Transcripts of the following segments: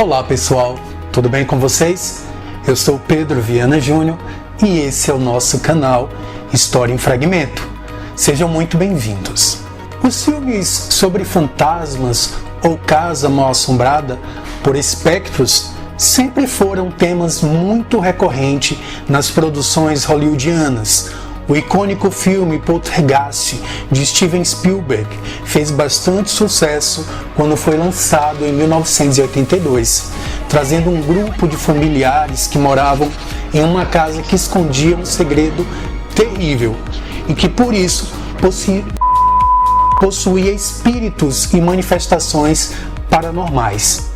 Olá pessoal, tudo bem com vocês? Eu sou Pedro Viana Júnior e esse é o nosso canal História em Fragmento. Sejam muito bem-vindos. Os filmes sobre fantasmas ou casa mal-assombrada por espectros sempre foram temas muito recorrentes nas produções hollywoodianas. O icônico filme Poltergeist, de Steven Spielberg, fez bastante sucesso quando foi lançado em 1982, trazendo um grupo de familiares que moravam em uma casa que escondia um segredo terrível e que por isso possuía espíritos e manifestações paranormais,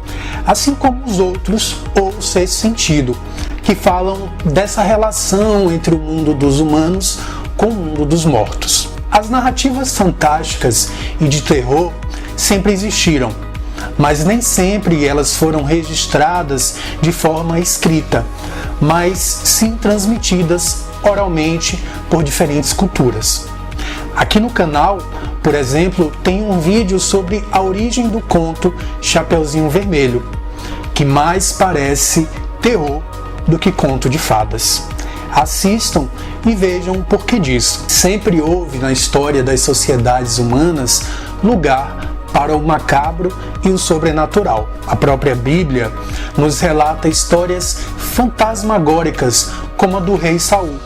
assim como os outros, ou o Sexto Sentido, que falam dessa relação entre o mundo dos humanos com o mundo dos mortos. As narrativas fantásticas e de terror sempre existiram, mas nem sempre elas foram registradas de forma escrita, mas sim transmitidas oralmente por diferentes culturas. Aqui no canal, por exemplo, tem um vídeo sobre a origem do conto Chapeuzinho Vermelho, que mais parece terror do que conto de fadas. Assistam e vejam o porquê disso. Sempre houve na história das sociedades humanas lugar para o macabro e o sobrenatural. A própria Bíblia nos relata histórias fantasmagóricas, como a do rei Saul,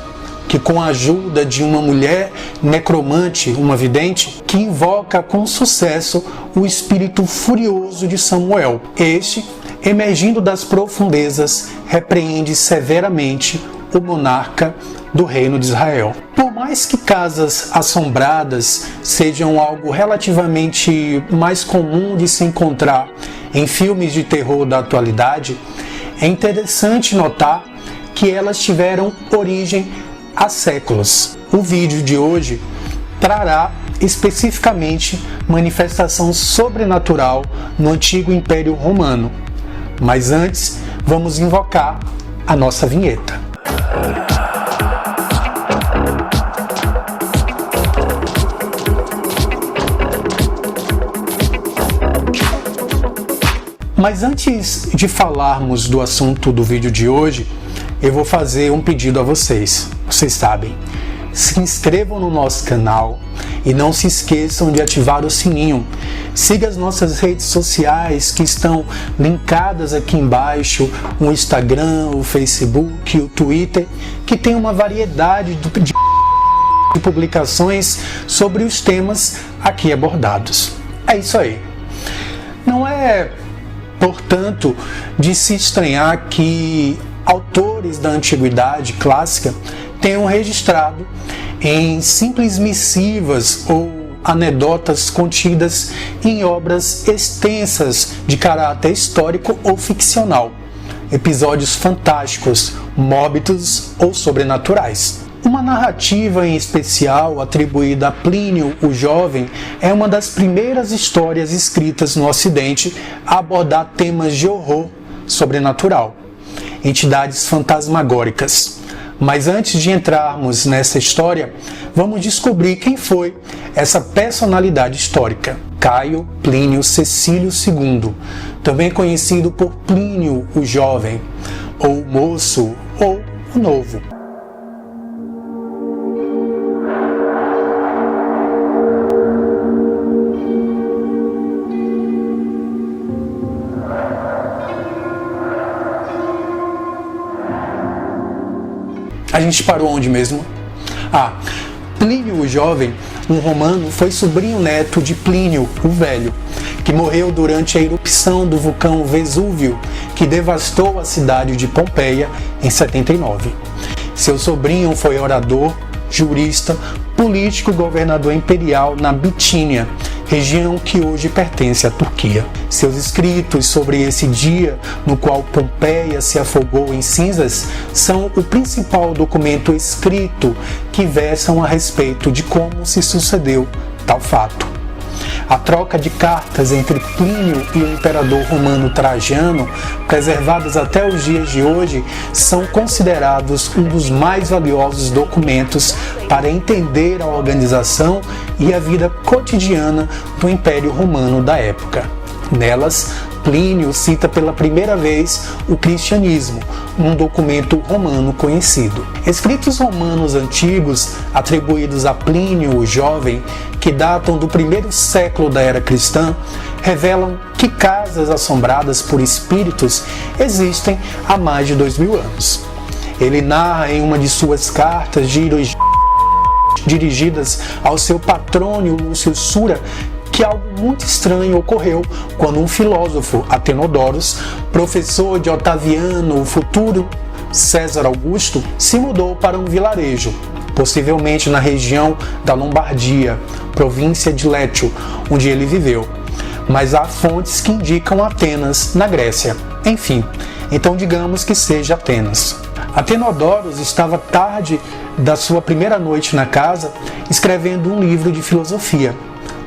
que com a ajuda de uma mulher necromante, uma vidente, que invoca com sucesso o espírito furioso de Samuel. Este, emergindo das profundezas, repreende severamente o monarca do reino de Israel. Por mais que casas assombradas sejam algo relativamente mais comum de se encontrar em filmes de terror da atualidade, é interessante notar que elas tiveram origem há séculos. O vídeo de hoje trará especificamente manifestação sobrenatural no antigo Império Romano. Mas antes, vamos invocar a nossa vinheta. Mas antes de falarmos do assunto do vídeo de hoje, eu vou fazer um pedido a vocês. Vocês sabem, se inscrevam no nosso canal e não se esqueçam de ativar o sininho. Siga as nossas redes sociais que estão linkadas aqui embaixo, o Instagram, o Facebook, o Twitter, que tem uma variedade de publicações sobre os temas aqui abordados. É isso aí. Não é, portanto, de se estranhar que autores da antiguidade clássica tenham registrado em simples missivas ou anedotas contidas em obras extensas de caráter histórico ou ficcional, episódios fantásticos, mórbidos ou sobrenaturais. Uma narrativa em especial atribuída a Plínio o Jovem é uma das primeiras histórias escritas no Ocidente a abordar temas de horror sobrenatural, entidades fantasmagóricas. Mas antes de entrarmos nessa história, vamos descobrir quem foi essa personalidade histórica. Caio Plínio Cecílio II, também conhecido por Plínio o Jovem, ou o Moço, ou o Novo. A gente parou onde mesmo? Plínio o Jovem, um romano, foi sobrinho neto de Plínio o Velho, que morreu durante a erupção do vulcão Vesúvio, que devastou a cidade de Pompeia em 79. Seu sobrinho foi orador, jurista, político e governador imperial na Bitínia, região que hoje pertence à Turquia. Seus escritos sobre esse dia no qual Pompeia se afogou em cinzas são o principal documento escrito que versam a respeito de como se sucedeu tal fato. A troca de cartas entre Plínio e o imperador romano Trajano, preservadas até os dias de hoje, são considerados um dos mais valiosos documentos para entender a organização e a vida cotidiana do Império Romano da época. Nelas, Plínio cita pela primeira vez o cristianismo, num documento romano conhecido. Escritos romanos antigos, atribuídos a Plínio o Jovem, que datam do primeiro século da era cristã, revelam que casas assombradas por espíritos existem há mais de 2000 anos. Ele narra em uma de suas cartas dirigidas ao seu patrônio Lúcio Sura que algo muito estranho ocorreu quando um filósofo, Atenodorus, professor de Otaviano, o futuro César Augusto, se mudou para um vilarejo, possivelmente na região da Lombardia, província de Létio, onde ele viveu. Mas há fontes que indicam Atenas, na Grécia. Enfim, então digamos que seja Atenas. Atenodorus estava tarde da sua primeira noite na casa, escrevendo um livro de filosofia,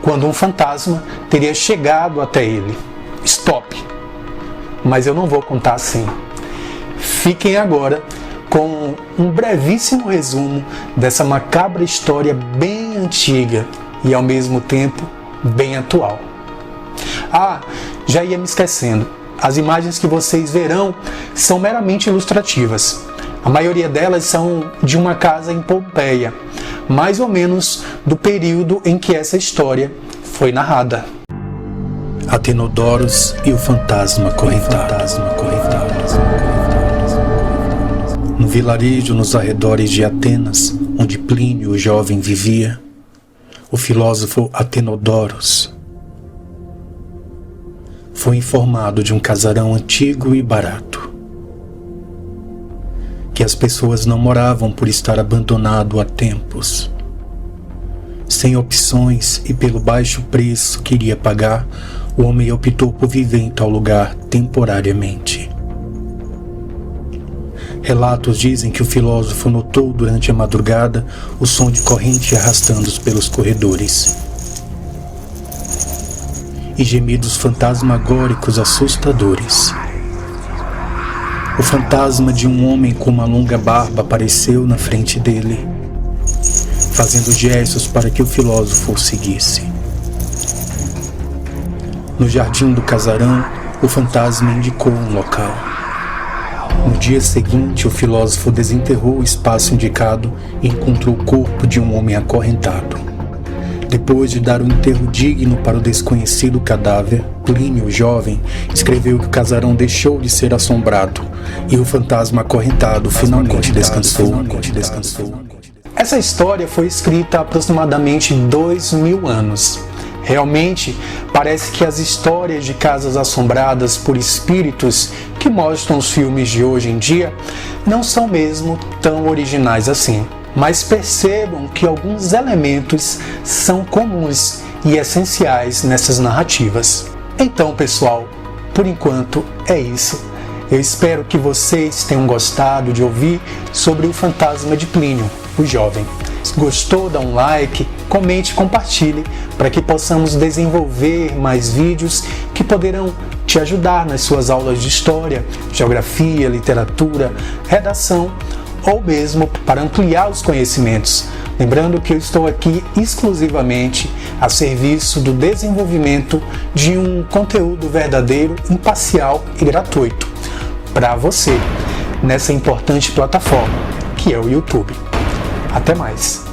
quando um fantasma teria chegado até ele. Stop! Mas eu não vou contar assim. Fiquem agora com um brevíssimo resumo dessa macabra história bem antiga e ao mesmo tempo bem atual. Ah, já ia me esquecendo. As imagens que vocês verão são meramente ilustrativas. A maioria delas são de uma casa em Pompeia, mais ou menos do período em que essa história foi narrada. Atenodorus e o fantasma correntado. No vilarejo nos arredores de Atenas, onde Plínio o Jovem vivia, o filósofo Atenodorus foi informado de um casarão antigo e barato, que as pessoas não moravam por estar abandonado há tempos. Sem opções e pelo baixo preço que iria pagar, o homem optou por viver em tal lugar temporariamente. Relatos dizem que o filósofo notou durante a madrugada o som de corrente arrastando-os pelos corredores e gemidos fantasmagóricos assustadores. O fantasma de um homem com uma longa barba apareceu na frente dele, fazendo gestos para que o filósofo o seguisse. No jardim do casarão, o fantasma indicou um local. No dia seguinte, o filósofo desenterrou o espaço indicado e encontrou o corpo de um homem acorrentado. Depois de dar um enterro digno para o desconhecido cadáver, Plínio o Jovem escreveu que o casarão deixou de ser assombrado e o fantasma acorrentado finalmente descansou. Essa história foi escrita há aproximadamente 2000 anos. Realmente, parece que as histórias de casas assombradas por espíritos que mostram os filmes de hoje em dia não são mesmo tão originais assim. Mas percebam que alguns elementos são comuns e essenciais nessas narrativas. Então, pessoal, por enquanto é isso. Eu espero que vocês tenham gostado de ouvir sobre o fantasma de Plínio o Jovem. Se gostou, dá um like, comente e compartilhe para que possamos desenvolver mais vídeos que poderão te ajudar nas suas aulas de história, geografia, literatura, redação ou mesmo para ampliar os conhecimentos. Lembrando que eu estou aqui exclusivamente a serviço do desenvolvimento de um conteúdo verdadeiro, imparcial e gratuito para você nessa importante plataforma que é o YouTube. Até mais!